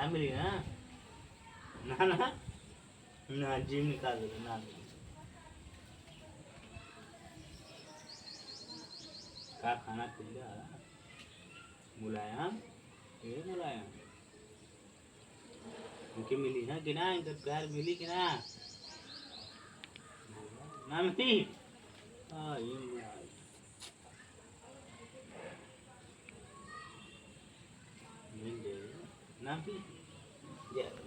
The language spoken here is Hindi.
ना मिली ना ना ना ना जिम निकाल दो ना का खाना खुल गया मुलायम ये मुलायम उनकी मिली ना कि ना इनका प्यार मिली कि ना ना मिली हाँ ये मिल गई ना मिली